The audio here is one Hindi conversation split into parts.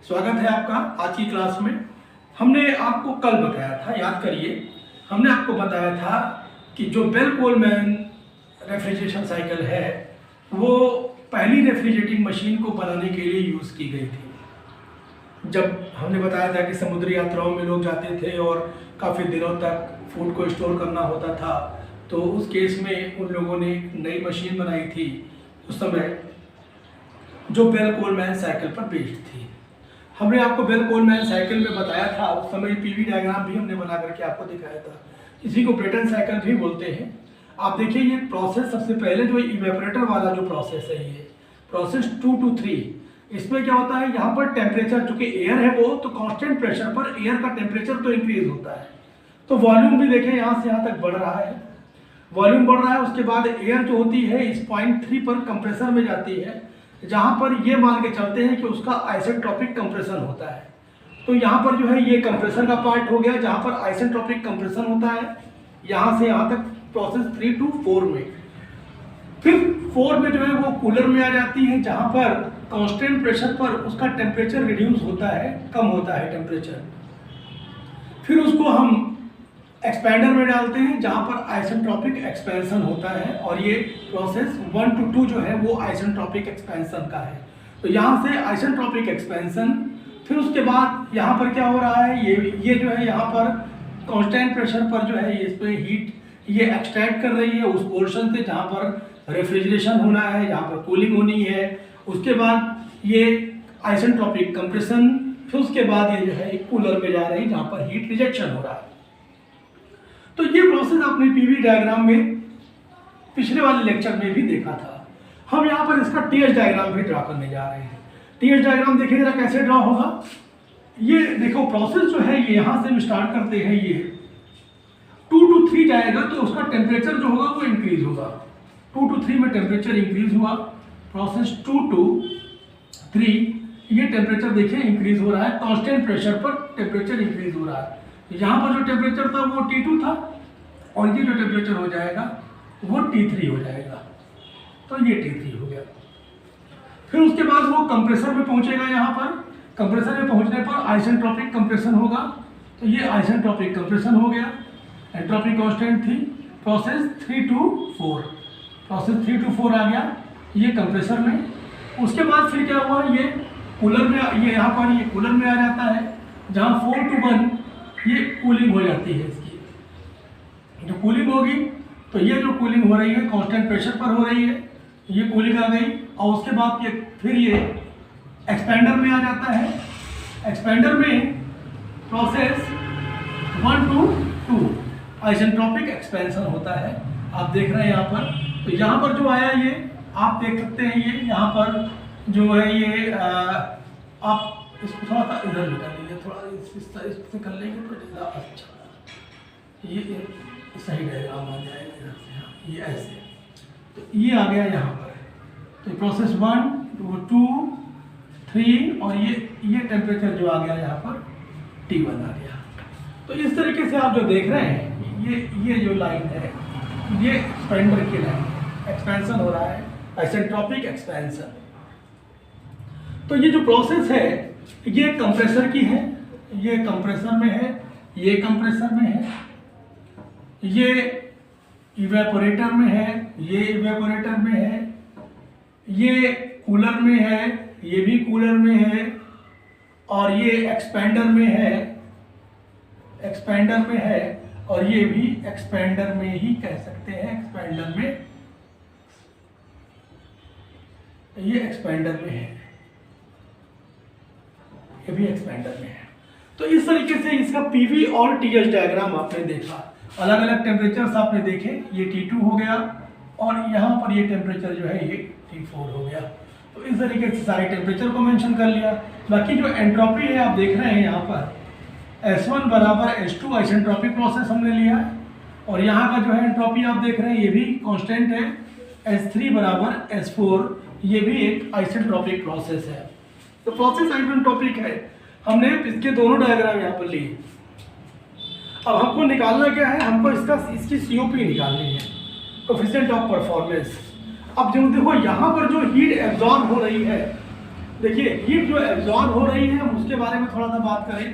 स्वागत है आपका आज की क्लास में। हमने आपको कल बताया था, याद करिए, हमने आपको बताया था कि जो बेल कोलमैन रेफ्रिजरेशन साइकिल है वो पहली रेफ्रिजरेटिंग मशीन को बनाने के लिए यूज़ की गई थी। जब हमने बताया था कि समुद्री यात्राओं में लोग जाते थे और काफ़ी दिनों तक फूड को स्टोर करना होता था, तो उस केस में उन लोगों ने एक नई मशीन बनाई थी उस समय, जो बेल कोलमैन साइकिल पर बेस्ड थी। हमने आपको बेल कोलमैन साइकिल में बताया था, उस समय पीवी डायग्राम भी हमने बना करके आपको दिखाया था। इसी को ब्रेटन साइकिल भी बोलते हैं। आप देखिए ये प्रोसेस, सबसे पहले जो इवेपोरेटर वाला जो प्रोसेस है, ये प्रोसेस 2 to 3, इसमें क्या होता है, यहाँ पर टेम्परेचर, चूंकि एयर है वो, तो कांस्टेंट प्रेशर पर एयर का टेम्परेचर तो इंक्रीज होता है, तो वॉल्यूम भी देखें यहाँ से यहाँ तक बढ़ रहा है, वॉल्यूम बढ़ रहा है। उसके बाद एयर जो होती है इस पॉइंट 3 पर कंप्रेसर में जाती है, जहाँ पर ये मान के चलते हैं कि उसका आइसेंट्रोपिक कंप्रेशन होता है। तो यहाँ पर जो है ये कंप्रेसर का पार्ट हो गया, जहाँ पर आइसेंट्रोपिक कंप्रेशन होता है, यहाँ से यहाँ तक प्रोसेस 3 to 4 में। फिर 4 में जो है वो कूलर में आ जाती है, जहाँ पर कांस्टेंट प्रेशर पर उसका टेम्परेचर रिड्यूस होता है, कम होता है टेम्परेचर। फिर उसको हम एक्सपेंडर में डालते हैं, जहाँ पर आइसेंट्रोपिक एक्सपेंशन होता है, और ये प्रोसेस 1 to 2 जो है वो आइसेंट्रोपिक एक्सपेंशन का है। तो यहाँ से आइसेंट्रोपिक एक्सपेंशन, फिर उसके बाद यहाँ पर क्या हो रहा है, ये जो है यहाँ पर कांस्टेंट प्रेशर पर जो है इस पर हीट ये एक्सट्रैक्ट कर रही है उस पोर्शन से जहाँ पर रेफ्रिजरेशन होना है, जहाँ पर कूलिंग होनी है। उसके बाद ये आइसेंट्रोपिक कंप्रेशन, फिर उसके बाद ये जो है कूलर में जा रही है, जहाँ पर हीट रिजेक्शन हो रहा है। तो ये प्रोसेस आपने पीवी डायग्राम में पिछले वाले लेक्चर में भी देखा था। हम यहाँ पर इसका टीएच डायग्राम भी ड्रा करने जा रहे हैं। टीएच डायग्राम देखिए जरा कैसे ड्रा होगा। ये देखो प्रोसेस जो है ये यहाँ से हम स्टार्ट करते हैं, ये 2 to 3 जाएगा तो उसका टेम्परेचर जो होगा वो इंक्रीज होगा। 2 to 3 में टेम्परेचर इंक्रीज हुआ, प्रोसेस 2 to 3 ये टेम्परेचर देखिए इंक्रीज हो रहा है, कांस्टेंट प्रेशर पर टेम्परेचर इंक्रीज हो रहा है। यहाँ पर जो टेम्परेचर था वो T2 था, और ये जो टेम्परेचर हो जाएगा वो T3 हो जाएगा, तो ये T3 हो गया। फिर उसके बाद वो कंप्रेसर में पहुंचेगा, यहाँ पर कंप्रेसर में पहुंचने पर आइसेंट्रोपिक कंप्रेशन होगा, तो ये आइसेंट्रोपिक कंप्रेशन हो गया, एंट्रोपी कांस्टेंट थी। प्रोसेस 3 to 4, प्रोसेस 3 to 4 आ गया ये कंप्रेसर में। उसके बाद फिर क्या हुआ, ये कूलर में, ये यहाँ पर ये कूलर में आ जाता है, जहाँ 4 to 1 ये कूलिंग हो जाती है। इसकी जो कूलिंग होगी, तो ये जो कूलिंग हो रही है कांस्टेंट प्रेशर पर हो रही है, ये कूलिंग आ गई। और उसके बाद ये फिर ये एक्सपेंडर में आ जाता है। एक्सपेंडर में प्रोसेस 1 to 2 आइसेंट्रोपिक एक्सपेंशन होता है, आप देख रहे हैं यहाँ पर। तो यहाँ पर जो आया ये आप देख सकते हैं, ये यहाँ पर जो है ये आप इसको थोड़ा सा इधर निकाल लीजिए, थोड़ा इससे कर लेंगे तो ज़्यादा अच्छा ये सही डायग्राम आ जाएगा इधर से। हाँ, ये ऐसे, तो ये आ गया यहाँ पर। तो प्रोसेस 1 2 3 और ये टेम्परेचर जो आ गया यहाँ पर T1 आ गया। तो इस तरीके से आप जो देख रहे हैं, ये जो लाइन है ये एक्सपेंडर की लाइन है, एक्सपेंशन हो रहा है, आइसेंट्रोपिक एक्सपेंशन। तो ये जो प्रोसेस है ये कंप्रेसर की है, ये कंप्रेसर में है, ये कंप्रेसर में है, ये इवेपोरेटर में है, ये इवेपोरेटर में है, ये कूलर में है, ये भी कूलर में है, और ये एक्सपेंडर में है, एक्सपेंडर में है, और ये भी एक्सपेंडर में ही कह सकते हैं, एक्सपेंडर में, ये एक्सपेंडर में है, ये भी एक्सपेंडर में है। तो इस तरीके से इसका पीवी और टीएच डायग्राम आपने देखा, अलग अलग टेम्परेचर्स आपने देखे, ये T2 हो गया, और यहाँ पर ये टेम्परेचर जो है ये T4 हो गया। तो इस तरीके से सारे टेम्परेचर को मेंशन कर लिया। बाकी जो एंट्रोपी है आप देख रहे हैं यहाँ पर S1 बराबर S2 आइसेंट्रोपिक प्रोसेस हमने लिया है, और यहाँ का जो है एंट्रोपी आप देख रहे हैं ये भी कांस्टेंट है, S3 बराबर S4, ये भी एक आइसेंट्रोपिक प्रोसेस है। तो प्रोसेस आइसेंट्रोपिक है, हमने इसके दोनों डायग्राम यहाँ पर लिए। अब हमको निकालना क्या है, हमको इसकी COP निकालनी है, कोएफिशिएंट ऑफ परफॉर्मेंस। अब जो देखो यहाँ पर जो हीट एब्जॉर्ब हो रही है देखिए हीट जो एब्जॉर्ब हो रही है हम उसके बारे में थोड़ा सा बात करें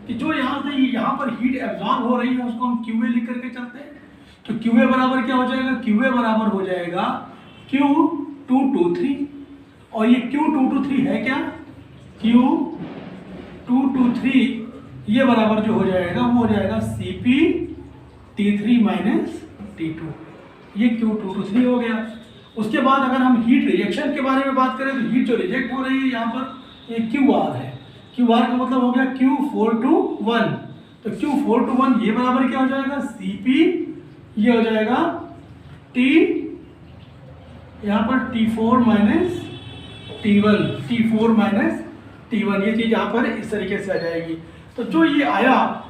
कि जो यहाँ से यहाँ पर हीट एब्जॉर्ब हो रही है उसको हम QA लिख करके चलते हैं। तो QA बराबर क्या हो जाएगा, QA बराबर हो जाएगा Q223 और ये Q223 है क्या, Q223 ये बराबर जो हो जाएगा वो हो जाएगा CP T3 माइनस T2, ये Q223 हो गया। उसके बाद अगर हम हीट रिजेक्शन के बारे में बात करें तो हीट जो रिजेक्ट हो रही है यहाँ पर ये QR है, QR का मतलब हो गया Q421, तो Q421 ये बराबर क्या हो जाएगा CP, ये हो जाएगा T यहाँ पर T4 minus T1, T4 minus T1, ये चीज यहाँ पर इस तरीके से आ जाएगी। तो जो ये आया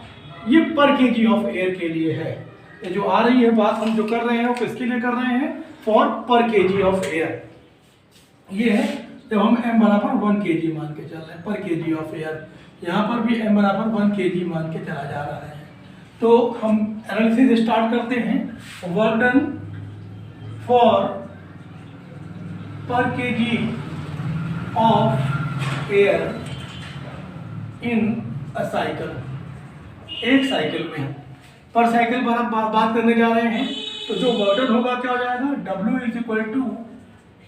ये पर केजी ऑफ एयर के लिए है, ये जो आ रही है बात हम जो कर रहे हैं वो किसके लिए कर रहे हैं, for per kg of air. ये है जब हम m बराबर 1 kg मान के चल रहे हैं पर केजी ऑफ एयर, यहाँ पर भी m बराबर 1 kg मान के चला जा रहा है। तो हम एनालिसिस स्टार्ट करते हैं। Work done for per kg of air in a cycle, एक साइकिल में पर साइकिल पर हम बात करने जा रहे हैं। तो जो वर्क होगा क्या हो जाएगा, W is equal to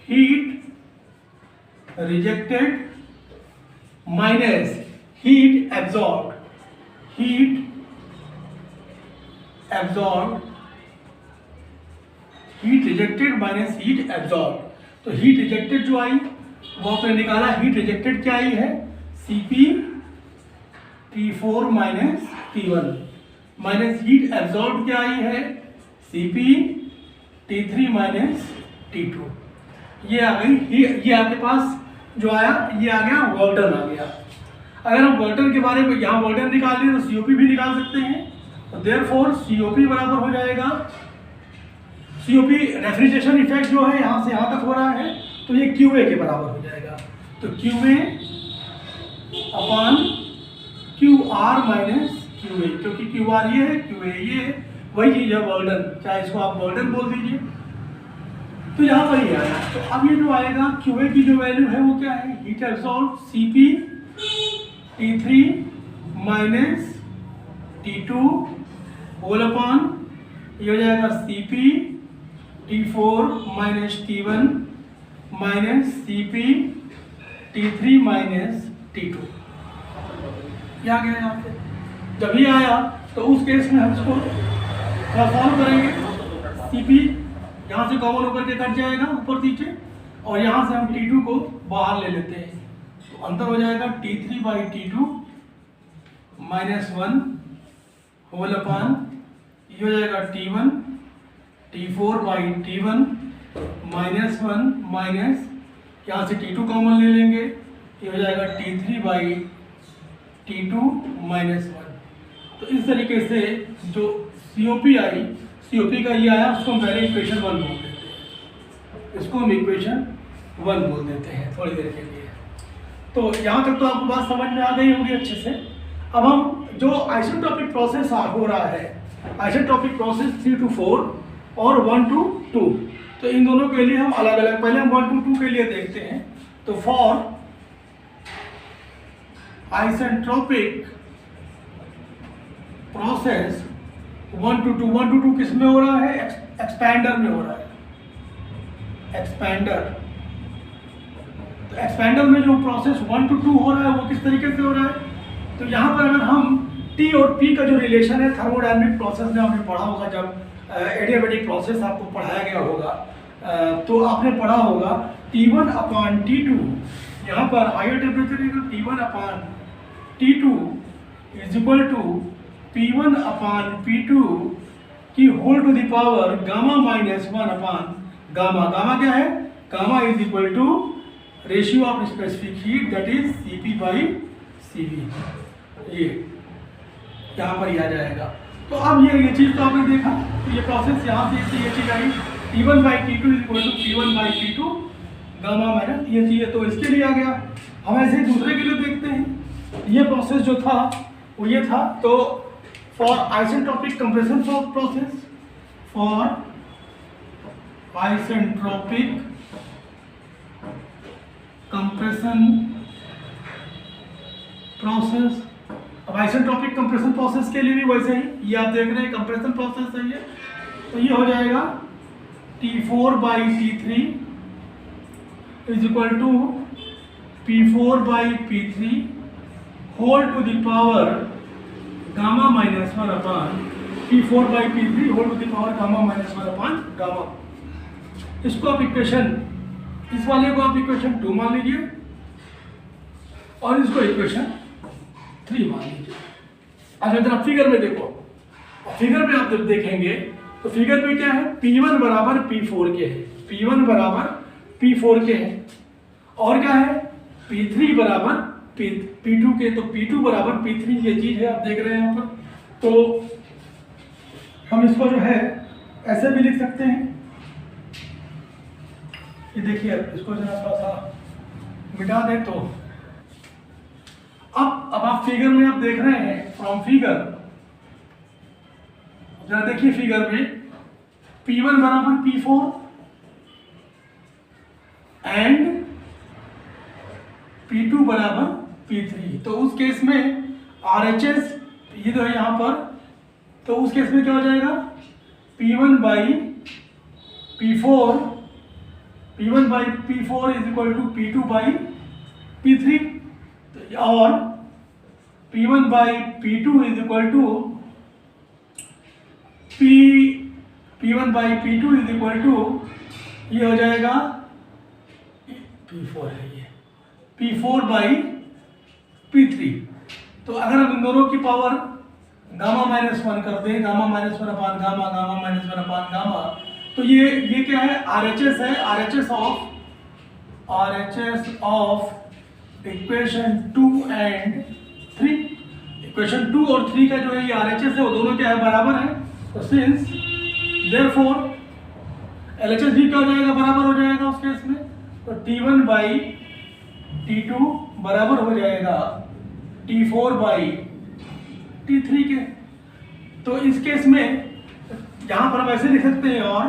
heat rejected minus heat absorb, heat absorb, heat rejected minus heat absorb. तो हीट रिजेक्टेड जो आई वो आपने निकाला, हीट रिजेक्टेड क्या आई है CP T4 minus T1 minus heat absorb क्या आई है CP T3 माइनस T2, ये आ गई। ये आपके पास जो आया ये आ गया वर्क डन आ गया। अगर हम वर्क डन के बारे में यहाँ वर्क डन निकाल लें तो COP भी निकाल सकते हैं। तो देयरफॉर COP बराबर हो जाएगा, COP रेफ्रिजरेशन इफेक्ट जो है यहाँ से यहाँ तक हो रहा है तो ये QA के बराबर हो जाएगा। तो QA upon QR minus QA, क्योंकि QR ये है QA ये है, वही चीज है वर्क डन, चाहे इसको आप वर्क डन बोल दीजिए। तो यहाँ पर ही आया। तो अब ये जो आएगा QA की जो वैल्यू है वो क्या है, heat absorb CP T3 minus T2 whole upon ये हो जाएगा CP T4 minus T1 minus CP T3 minus T2, ये आ गया यहाँ पे। जब ये आया तो उस केस में हम इसको सॉल्व करेंगे। CP यहाँ से कॉमन होकर के कट जाएगा ऊपर नीचे और यहाँ से हम T2 को बाहर ले लेते हैं, तो अंतर हो जाएगा T3 by T2 minus 1 whole upon ये हो जाएगा T1 T4 by T1 minus 1 minus यहाँ से T2 कॉमन ले लेंगे, ये हो जाएगा T3 बाई T2 माइनस 1। तो इस तरीके से जो COP आई, COP का ये आया उसको हम पहले इक्वेशन 1 बोल देते हैं, इसको हम इक्वेशन 1 बोल देते हैं थोड़ी देर के लिए। तो यहाँ तक तो आपको बात समझ में आ गई होगी अच्छे से। अब हम जो आइसोट्रोपिक प्रोसेस हो रहा है, आइसोट्रोपिक प्रोसेस 3 to 4 और 1 to 2, तो इन दोनों के लिए हम अलग अलग, पहले हम 1 to 2 के लिए देखते हैं। तो for isentropic process 1 to 2, 1 to 2 किस में हो रहा है, एक्सपैंडर में हो रहा है, एक्सपैंडर। तो एक्सपैंडर में जो प्रोसेस 1 to 2 हो रहा है वो किस तरीके से हो रहा है, तो यहाँ पर अगर हम T और P का जो रिलेशन है थर्मोडायनेमिक प्रोसेस में आपने पढ़ा होगा, जब एडियाबैटिक प्रोसेस आपको पढ़ाया गया होगा तो आपने पढ़ा होगा T1 अपॉन T2, यहाँ पर हायर टेम्परेचर है तो T1 upon T2 is equal to P1 upon P2 की whole to the power gamma minus 1 upon gamma. Gamma क्या है, gamma is equal to ratio of specific heat that is CP by CV, ये यहाँ पर ही आ जाएगा। तो अब ये चीज़ तो आपने देखा, तो ये प्रोसेस यहाँ से ये चीज़ आई T1 by T2 is equal to P1 by P2 gamma minus ये चीज़ है, तो इसके लिए आ गया। हम ऐसे ही दूसरे के लिए देखते हैं। ये प्रोसेस जो था वो ये था, तो for isentropic compression process, for isentropic compression process. अब आइसेंट्रोपिक कंप्रेशन प्रोसेस के लिए भी वैसे ही, ये आप देख रहे हैं कंप्रेशन प्रोसेस है ये, तो ये हो जाएगा T4/T3 is equal to P4/P3 whole to the power gamma minus 1 upon P4/P3 whole to the power gamma minus 1 upon gamma. इसको आप इक्वेशन, इस वाले को आप इक्वेशन 2 मान लीजिए और इसको इक्वेशन 3 मान लीजिए। अच्छा जरा फिगर में देखो, फिगर में आप जब देखेंगे तो फिगर में क्या है, P1 बराबर P4 के है, P1 बराबर P4 के है, और क्या है P3 बराबर P2 के, तो P2 बराबर P3 ये चीज है आप देख रहे हैं यहाँ पर। तो हम इसको जो है ऐसे भी लिख सकते हैं, ये देखिए इसको जरा थोड़ा सा मिटा दें तो अब आप फिगर में आप देख रहे हैं, फ्रॉम फिगर जरा देखिए फिगर में P1 बराबर P4 एंड P2 बराबर P3, तो उस केस में RHS ये जो है यहाँ पर, तो उस केस में क्या हो जाएगा P1/P4 is equal to P2/P3, और P1/P2 is equal to P1/P2 is equal to ये हो जाएगा P4 है ये P4/P3। तो अगर हम इन दोनों की पावर गामा माइनस 1 कर दें, gamma minus 1 upon gamma, gamma minus 1 upon gamma, तो ये क्या है RHS है, RHS of equation 2 and 3। Equation 2 और 3 का जो है ये RHS है, वो दोनों क्या है बराबर है, तो सिंस देयरफॉर LHS भी क्या हो जाएगा बराबर हो जाएगा उस केस में, तो T1/T2 बराबर हो जाएगा T4/T3 के। तो इस केस में यहाँ पर हम ऐसे लिख सकते हैं, और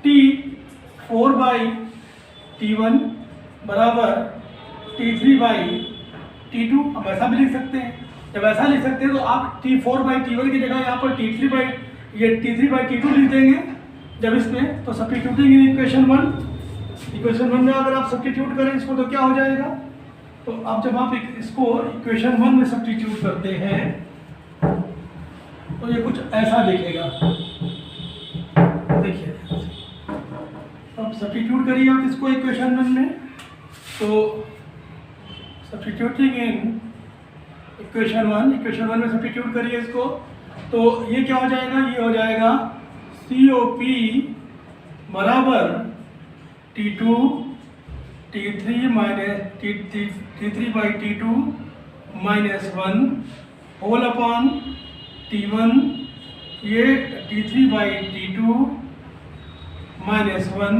T4/T1 बराबर T3/T2 हम ऐसा भी लिख सकते हैं। जब ऐसा लिख सकते हैं तो आप T4/T1 की जगह यहाँ पर T3/T2 लिख देंगे जब इसमें, तो सब्स्टिट्यूटिंग इन इक्वेशन 1 में अगर आप सब्स्टिट्यूट करें इसको तो क्या हो जाएगा, तो अब जब आप इसको इक्वेशन 1 में सब्स्टिट्यूट करते हैं तो ये कुछ ऐसा दिखेगा, देखिए अब सब्स्टिट्यूट करिए आप इसको इक्वेशन 1 में, तो सब्स्टिट्यूटिंग इन इक्वेशन 1 में सब्स्टिट्यूट करिए इसको, तो ये क्या हो जाएगा, ये हो जाएगा COP बराबर T2 T3/T2 minus 1 whole upon T1, ये T3/T2 माइनस 1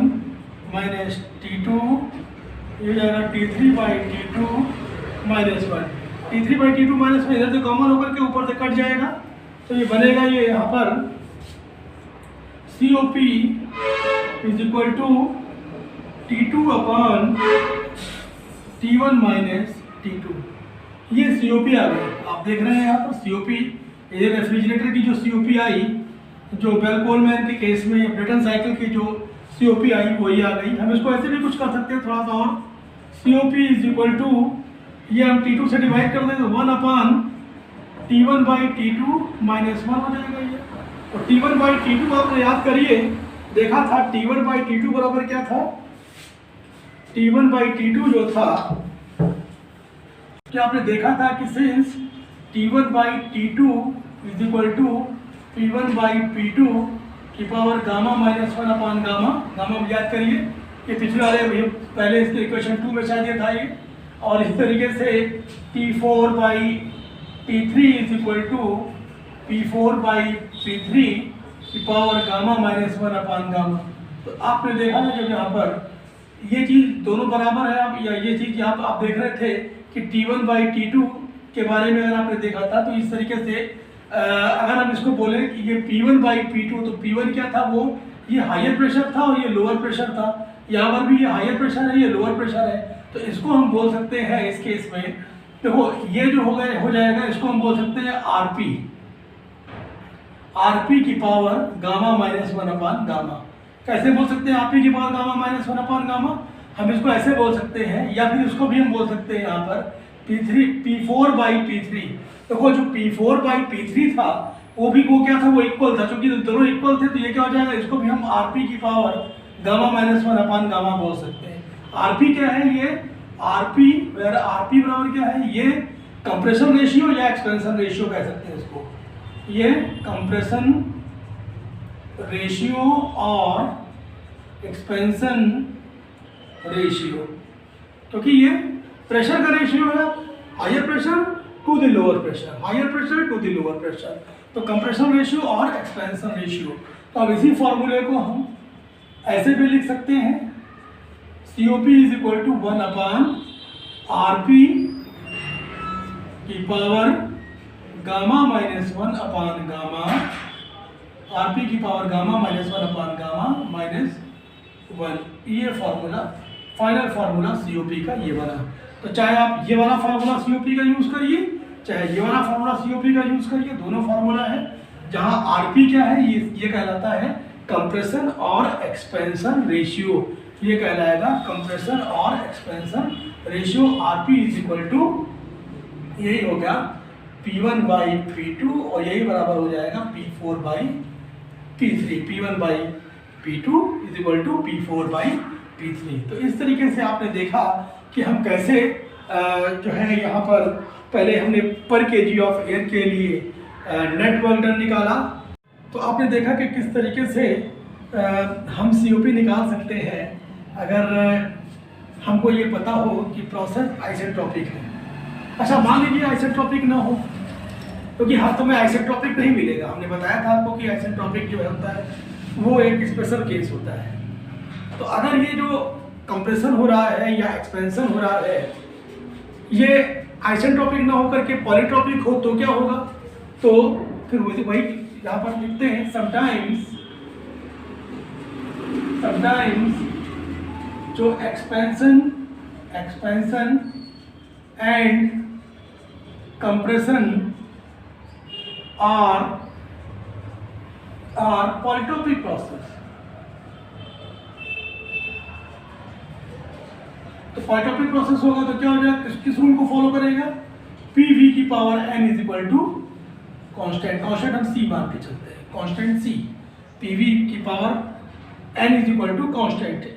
माइनस T2, ये जाएगा T3/T2 माइनस 1। T3/T2 माइनस 1 इधर से कॉमन होकर के ऊपर से कट जाएगा, तो ये बनेगा ये यहाँ पर COP is equal to T2 upon T1 minus T2, ये COP आ गई। आप देख रहे हैं यहाँ पर COP, ये रेफ्रिजरेटर की जो COP आई, जो बेल कोलमैन के केस में ब्रेटन साइकिल की जो COP आई वही आ गई। हम इसको ऐसे भी कुछ कर सकते हैं थोड़ा सा और, COP इज इक्वल टू, ये हम T2 से डिवाइड कर दें तो 1 अपॉन T1/T2 माइनस 1 हो जाएगा ये। तो T1/T2 आपने याद करिए, देखा था T1/T2 बराबर क्या था, T1/T2 जो था क्या आपने देखा था कि since T1/T2 is equal to P1/P2 की power gamma minus 1 upon gamma, gamma याद करिए कि पिछले वाले पहले इसके इक्वेशन 2 में शायद ये था ये, और इस तरीके से T4/T3 is equal to P4/P3 की power gamma minus 1 upon gamma. तो आपने देखा ना जब यहाँ पर ये चीज़ दोनों बराबर है, आप या ये चीज़ आप देख रहे थे कि T1/T2 के बारे में अगर आपने देखा था, तो इस तरीके से अगर हम इसको बोले कि ये P1/P2, तो P1 क्या था, वो ये हायर प्रेशर था और ये लोअर प्रेशर था, यहाँ पर भी ये हायर प्रेशर है, ये लोअर प्रेशर है, तो इसको हम बोल सकते हैं इस केस में देखो ये जो हो जाएगा इसको हम बोल सकते हैं आरपी, आरपी की power gamma minus 1 upon gamma. कैसे बोल सकते हैं आरपी की power gamma minus 1 upon gamma? हम इसको ऐसे बोल सकते हैं, या फिर इसको भी हम बोल सकते हैं यहाँ पर P4 बाई P3। देखो जो P4 बाई P3 था वो क्या था, वो इक्वल था, क्योंकि दोनों इक्वल थे तो ये क्या हो जाएगा, इसको भी हम आरपी की power gamma minus 1 upon gamma बोल सकते हैं। आरपी क्या है, ये आरपी बराबर क्या है, ये कंप्रेशन रेशियो या एक्सपेंशन रेशियो कह सकते हैं इसको। ये कंप्रेशन रेशियो और एक्सपेंशन रेशियो, क्योंकि ये प्रेशर का रेशियो है, higher pressure to the lower pressure, higher pressure to the lower pressure, तो कंप्रेशन रेशियो और एक्सपेंशन रेशियो। तो अब इसी फॉर्मूले को हम ऐसे भी लिख सकते हैं, COP is equal to 1 upon RP की power gamma minus 1 upon gamma, RP की power gamma minus 1 upon gamma minus 1। ये फॉर्मूला, फाइनल फार्मूला COP का ये बना। तो चाहे आप ये वाला फार्मूला COP का यूज करिए, चाहे ये वाला फार्मूला COP का यूज करिए, दोनों फार्मूला है। जहां RP क्या है, ये कहलाता है कंप्रेशन और एक्सपेंशन रेशियो, ये कहलाएगा कंप्रेशन और expansion ratio. RP is equal to यही हो गया P1 बाई P2 और यही बराबर हो जाएगा P4 by P3। P1 by P2 is equal to P4 by P3। तो इस तरीके से आपने देखा कि हम कैसे जो है यहाँ पर पहले हमने पर केजी ऑफ एयर के लिए नेट वर्क डन निकाला। तो आपने देखा कि किस तरीके से हम COP निकाल सकते हैं अगर हमको ये पता हो कि प्रोसेस आइसेंट्रोपिक है। अच्छा मान लीजिए आइसेंट्रोपिक ना हो, क्योंकि हर समय आइसेंट्रोपिक नहीं मिलेगा। हमने बताया था आपको कि आइसेंट्रोपिक जो होता है वो एक स्पेशल केस होता है। तो अगर ये जो कंप्रेशन हो रहा है या एक्सपेंशन हो रहा है ये आइसेंट्रोपिक ना होकर के पॉलीट्रोपिक हो तो क्या होगा, तो फिर वही यहाँ पर लिखते हैं, समटाइम्स जो expansion and compression are polytropic process. तो पॉलीट्रोपिक प्रोसेस होगा तो क्या हो जाएगा, किस रूल को फॉलो करेगा, PV की power n is equal to constant हम C मान के चलते हैं, कांस्टेंट C, PV की power n is equal to constant.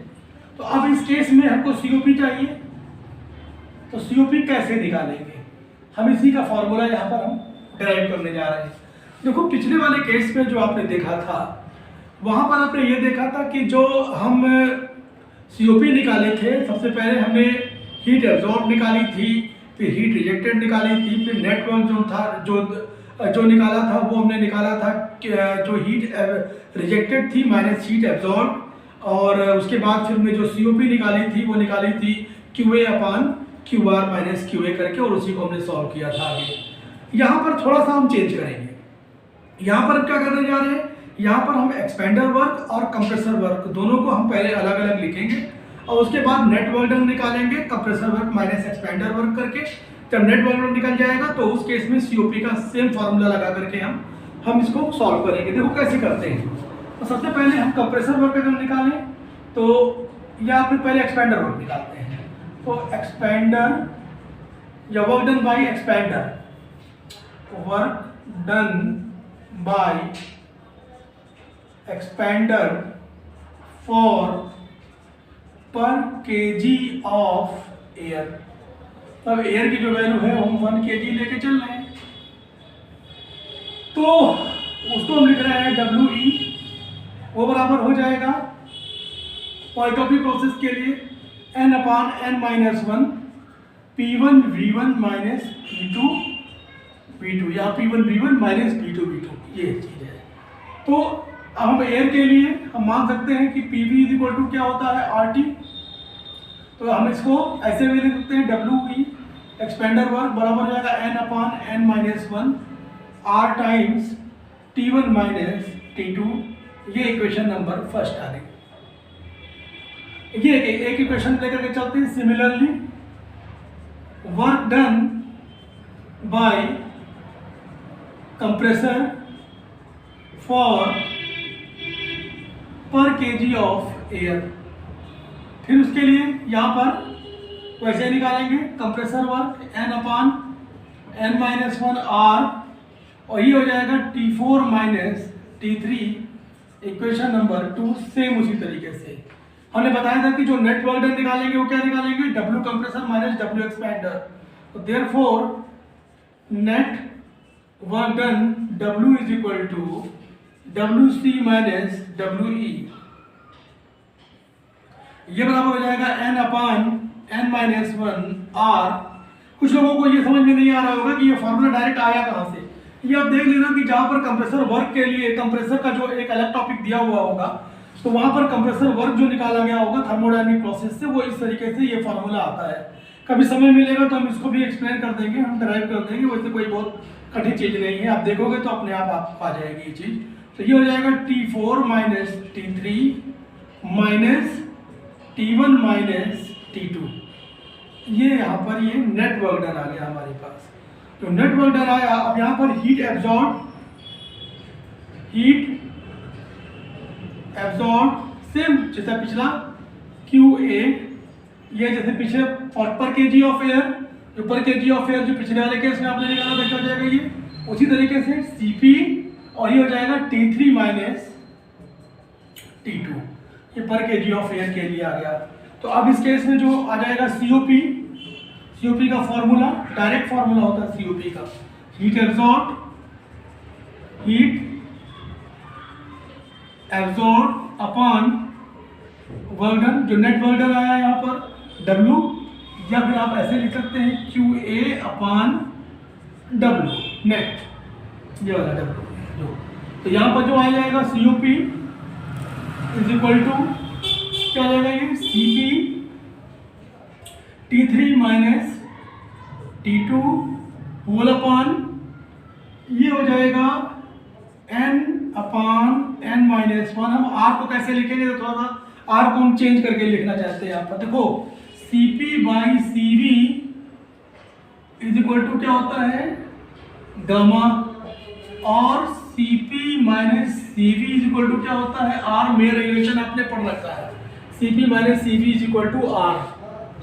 तो अब इस केस में हमको COP चाहिए, तो COP कैसे निकालेंगे, हम इसी का फॉर्मूला यहाँ पर हम डिराइव करने जा रहे हैं। देखो पिछले वाले केस में जो आपने देखा था वहाँ पर आपने ये देखा था कि जो हम COP निकाले थे, सबसे पहले हमने हीट एब्जॉर्ब निकाली थी, फिर हीट रिजेक्टेड निकाली थी, फिर नेटवर्क जो था जो निकाला था वो हमने निकाला था जो हीट रिजेक्टेड थी माइनस हीट एब्जॉर्ब, और उसके बाद फिर हमने जो COP निकाली थी वो निकाली थी QA अपान QR माइनस QA करके, और उसी को हमने सॉल्व किया था आगे। यहाँ पर थोड़ा सा हम चेंज करेंगे, यहाँ पर क्या करने जा रहे हैं, यहाँ पर हम एक्सपेंडर वर्क और कंप्रेसर वर्क दोनों को हम पहले अलग अलग लिखेंगे और उसके बाद नेट वर्क डन निकालेंगे compressor work minus expander work करके। जब नेट वर्क डन निकल जाएगा तो उस केस में COP का सेम फार्मूला लगा करके हम इसको सॉल्व करेंगे। देखो कैसे करते हैं। तो सबसे पहले हम कंप्रेसर वर्क डन निकालें, तो या फिर पहले एक्सपेंडर वर्क निकालते हैं। तो एक्सपेंडर या work done by expander, work done by expander for per kg of air। अब एयर की जो वैल्यू है हम 1 kg लेके चल रहे हैं, तो उसको हम लिख रहे हैं WE, वो बराबर हो जाएगा पॉलीट्रोपिक प्रोसेस के लिए n अपान n minus 1 P1 V1 minus P2 V2 या P1 V1 minus P2 V2, ये चीज है। तो अब हम एयर के लिए हम मान सकते हैं कि PV इज इक्वल टू क्या होता है RT, तो हम इसको ऐसे भी लिख सकते हैं WE एक्सपेंडर वर्क बराबर हो जाएगा n अपान n minus 1 R times T1 minus T2। ये इक्वेशन नंबर फर्स्ट आ गई। ये एक इक्वेशन लेकर के चलते हैं। Similarly work done by compressor for per kg of air. फिर उसके लिए यहाँ पर वैसे निकालेंगे कंप्रेसर वर्क n अपान n-1 R, और ये हो जाएगा T4 minus T3 equation number 2। Same उसी तरीके से हमने बताया था कि जो नेट वर्क डन निकालेंगे वो क्या निकालेंगे, W compressor minus W expander. तो therefore net work done W is equal to WC minus WE, ये बराबर हो जाएगा n अपान n-1 R। कुछ लोगों को ये समझ में नहीं आ रहा होगा कि ये फॉर्मूला डायरेक्ट आया कहाँ से। ये आप देख लेना कि जहाँ पर कंप्रेसर वर्क के लिए कंप्रेसर का जो एक अलग टॉपिक दिया हुआ होगा, तो वहाँ पर कंप्रेसर वर्क जो निकाला गया होगा थर्मोडायनेमिक प्रोसेस से, वो इस तरीके से ये फॉर्मूला आता है। कभी समय मिलेगा तो हम इसको भी एक्सप्लेन कर देंगे, हम ड्राइव कर देंगे, वैसे कोई बहुत कठिन चीज़ नहीं है, आप देखोगे तो अपने आप आ जाएगी ये चीज़। तो ये हो जाएगा T4 minus T3 minus T1 minus T2। ये यहाँ पर ये नेट वर्क डन आ गया हमारे पास। तो नेट वर्क डन आया। अब यहाँ पर हीट एब्जॉर्ब सेम जैसा पिछला QA, ये जैसे पीछे पर केजी ऑफ एयर, जो पर केजी ऑफ एयर जो पिछले वाले केस में आपने निकाला था क्या हो जाएगा ये, उसी तरीके से CP, और ये हो जाएगा T3 माइनस T2, ये पर केजी ऑफ एयर के लिए आ गया। तो अब इस केस में जो आ जाएगा COP का फॉर्मूला, डायरेक्ट फॉर्मूला होता है COP का, heat absorb upon work done, जो नेट वर्क डन आया यहाँ पर W, या फिर आप ऐसे लिख सकते हैं QA अपॉन W नेट, ये वाला W। तो यहाँ पर जो आ जाएगा COP इज इक्वल टू क्या हो जाएगा ये, CP T3 minus T2 whole upon, ये हो जाएगा n अपान n-1। हम R को कैसे लिखेंगे, तो थोड़ा सा R को हम चेंज करके लिखना चाहते हैं। यहाँ पर देखो CP by CV is equal to क्या होता है, गामा, और CP minus CV is equal to क्या होता है, R। में रिलेशन आपने पढ़ रखा है, CP minus CV is equal to R।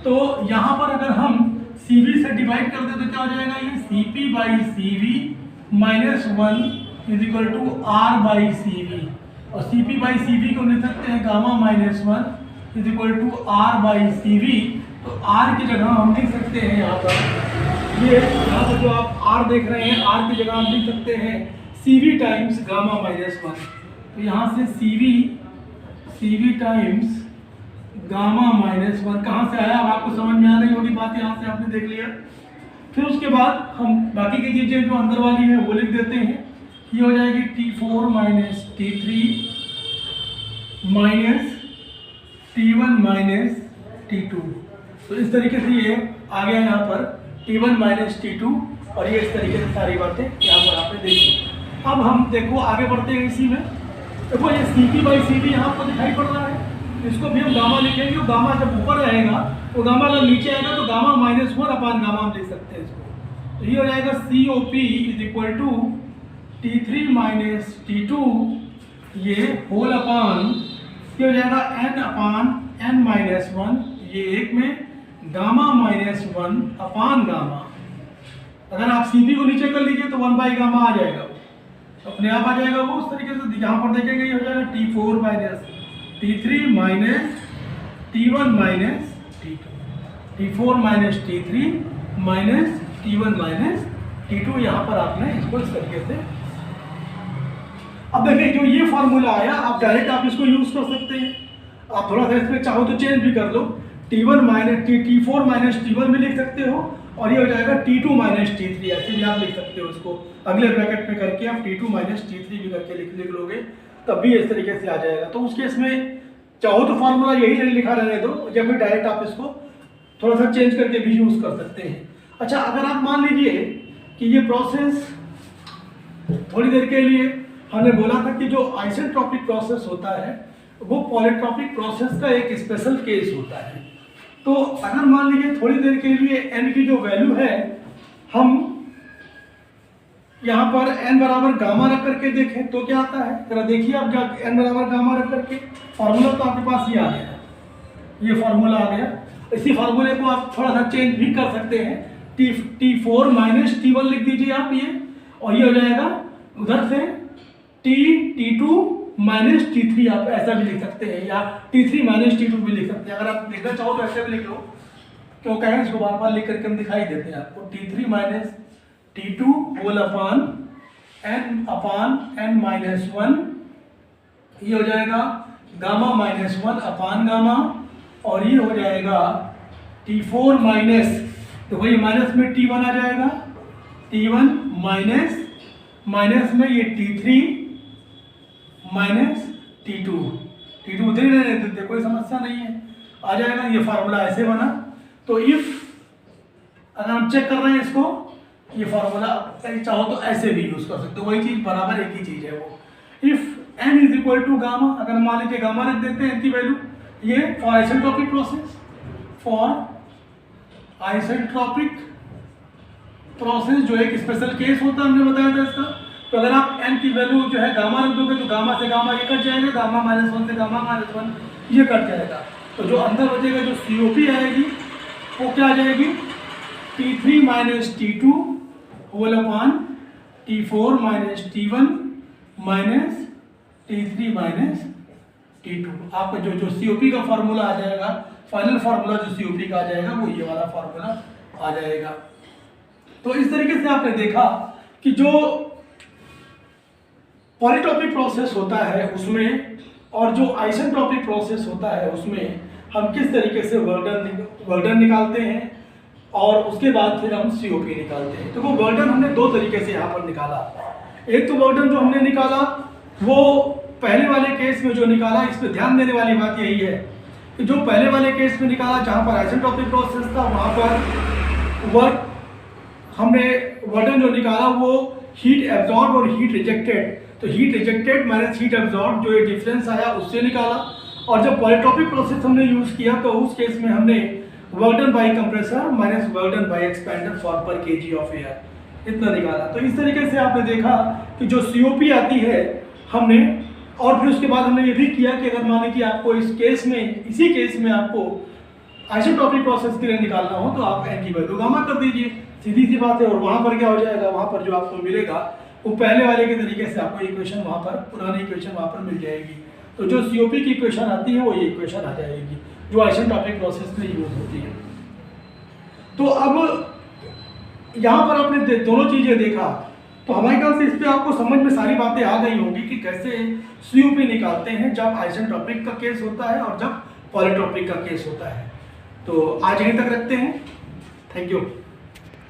तो यहाँ पर अगर हम CV से डिवाइड कर दें तो क्या हो जाएगा, ये CP by CV minus 1 is equal to R by CV, और CP बाई CV को लिख सकते हैं gamma minus 1 is equal to R by CV। तो R की जगह हम लिख सकते हैं यहाँ पर, ये यहाँ पर जो आप R देख रहे हैं, R की जगह हम लिख सकते हैं CV टाइम्स गामा माइनस 1। तो यहाँ से CV टाइम्स गामा माइनस 1 कहाँ से आया, अब आपको समझ में आ रही होगी बात, यहाँ से आपने देख लिया। फिर उसके बाद हम बाकी की चीज़ें जो अंदर वाली है वो लिख देते हैं। ये हो जाएगी T4 minus T3 minus T1 minus T2। तो इस तरीके से ये आ गया यहाँ पर T1 माइनस T2, और ये इस तरीके से सारी बातें यहाँ पर आपने देखी। अब हम देखो आगे बढ़ते हैं इसी में। देखो ये CP बाई CV यहाँ पर दिखाई पड़ रहा है, इसको भी हम गामा लिखेंगे। गामा जब ऊपर रहेगा तो गामा अगर नीचे आएगा तो गामा माइनस 1 अपान गामा हम लिख सकते हैं इसको। तो ये हो जाएगा COP is equal to T3 minus T2, ये होल अपान, ये हो जाएगा n अपान n-1, ये एक में गामा माइनस 1 अपान गामा। अगर आप CP को नीचे कर लीजिए तो 1 बाई गामा आ जाएगा, अपने आप आ जाएगा वो। उस तरीके से यहाँ पर देखेंगे ये हो जाएगा T4 minus T3 minus T1 minus T2, T4 minus T3 minus T1 minus T2। यहाँ पर आपने इसको इस तरीके से, अब देखिए जो ये फॉर्मूला आया, आप डायरेक्ट आप इसको यूज कर सकते हैं। आप थोड़ा सा इसमें चाहो तो चेंज भी कर लो, T4 माइनस T1 भी लिख सकते हो, और ये हो जाएगा T2 माइनस T3, ऐसे भी आप लिख सकते हो इसको। अगले ब्रैकेट में करके आप T2 माइनस T3 भी करके लिख लोगे तब भी इस तरीके से आ जाएगा। तो उस केस में चाहो तो फॉर्मूला यही लिखा रहने दो, या फिर डायरेक्ट आप इसको थोड़ा सा चेंज करके भी यूज कर सकते हैं। अच्छा, अगर आप मान लीजिए कि ये प्रोसेस थोड़ी देर के लिए, हमने बोला था कि जो आइसेंट्रोपिक प्रोसेस होता है वो पॉलीट्रोपिक प्रोसेस का एक स्पेशल केस होता है। तो अगर मान लीजिए थोड़ी देर के लिए n की जो वैल्यू है हम यहाँ पर n बराबर गामा रख करके देखें तो क्या आता है, जरा देखिए आप क्या n बराबर गामा रख करके फार्मूला तो आपके पास ये आ गया, ये फार्मूला आ गया। इसी फार्मूले को आप थोड़ा सा चेंज भी कर सकते हैं, T4 माइनस T1 लिख दीजिए आप ये, और ये हो जाएगा उधर से T2 माइनस T3 आप ऐसा भी लिख सकते हैं, या T3 माइनस T2 भी लिख सकते हैं। अगर आप लिखना चाहो तो ऐसे भी लिख लो, क्यों कहें इसको बार बार लिख करके हम दिखाई देते हैं आपको। T3 minus T2 whole upon n minus 1, ये हो जाएगा गामा माइनस 1 अपान गामा, और ये हो जाएगा T4 माइनस, तो वही माइनस में T1 आ जाएगा, T1 माइनस में ये T3 माइनस T2 उधर ही रहने देते, कोई समस्या नहीं है, आ जाएगा। ये फार्मूला ऐसे बना। तो इफ अगर हम चेक कर रहे हैं इसको, ये फार्मूला चाहो तो ऐसे भी यूज कर सकते हो, वही चीज बराबर एक ही चीज है वो। If n is equal to gamma, अगर मान लीजिए गामा रख देते हैं n की वैल्यू, ये फॉर आइसेंट्रोपिक प्रोसेस जो एक स्पेशल केस होता है, हमने बताया था इसका। तो अगर आप n की वैल्यू जो है गामा रख दोगे तो गामा से गामा ये कट जाएगा, गामा माइनस 1 से गामा माइनस 1 ये कट जाएगा। तो जो अंदर बचेगा जो COP आएगी वो क्या आ जाएगी, T3 minus T2 whole upon T4 minus T1 minus T3 minus T2। आपका जो COP का फार्मूला आ जाएगा, फाइनल फार्मूला जो COP का आ जाएगा वो ये वाला फार्मूला आ जाएगा। तो इस तरीके से आपने देखा कि जो पॉलीटॉपिक प्रोसेस होता है उसमें और जो आइसेंट्रोपिक प्रोसेस होता है उसमें हम किस तरीके से वर्डन निकालते हैं, और उसके बाद फिर हम COP निकालते हैं। तो वो वर्डन हमने दो तरीके से यहाँ पर निकाला। एक तो वर्डन जो हमने निकाला वो पहले वाले केस में जो निकाला, इस पर ध्यान देने वाली बात यही है कि जो पहले वाले केस में निकाला जहाँ पर आइसेंट्रोपिक प्रोसेस था, वहाँ पर हमने वर्डन जो निकाला वो हीट एब्जॉर्ब और हीट रिजेक्टेड, तो heat rejected minus heat absorb जो ये डिफरेंस आया उससे निकाला। और जब पॉलीटॉपिक प्रोसेस हमने यूज़ किया तो उस केस में हमने work done by compressor minus work done by expander for per kg of air इतना निकाला। तो इस तरीके से आपने देखा कि जो COP आती है हमने, और फिर उसके बाद हमने ये भी किया कि अगर माने कि आपको इसी केस में आपको आइसोटॉपिक प्रोसेस के लिए निकालना हो तो आप n की वैल्यू गामा कर दीजिए, सीधी सी बात है। और वहाँ पर क्या हो जाएगा, वहाँ पर जो आपको मिलेगा वो पहले वाले के तरीके से आपको इक्वेशन वहाँ पर, पुरानी इक्वेशन वहाँ पर मिल जाएगी। तो जो COP की इक्वेशन आती है वो ये इक्वेशन आ जाएगी जो आइसेंट्रोपिक प्रोसेस में यूज होती है। तो अब यहाँ पर आपने दोनों चीज़ें देखा, तो हमारे ख्याल से इस पर आपको समझ में सारी बातें आ गई होंगी कि कैसे COP निकालते हैं जब आइसेंट्रोपिक का केस होता है और जब पॉलीटॉपिक का केस होता है। तो आज यहीं तक रखते हैं। Thank you.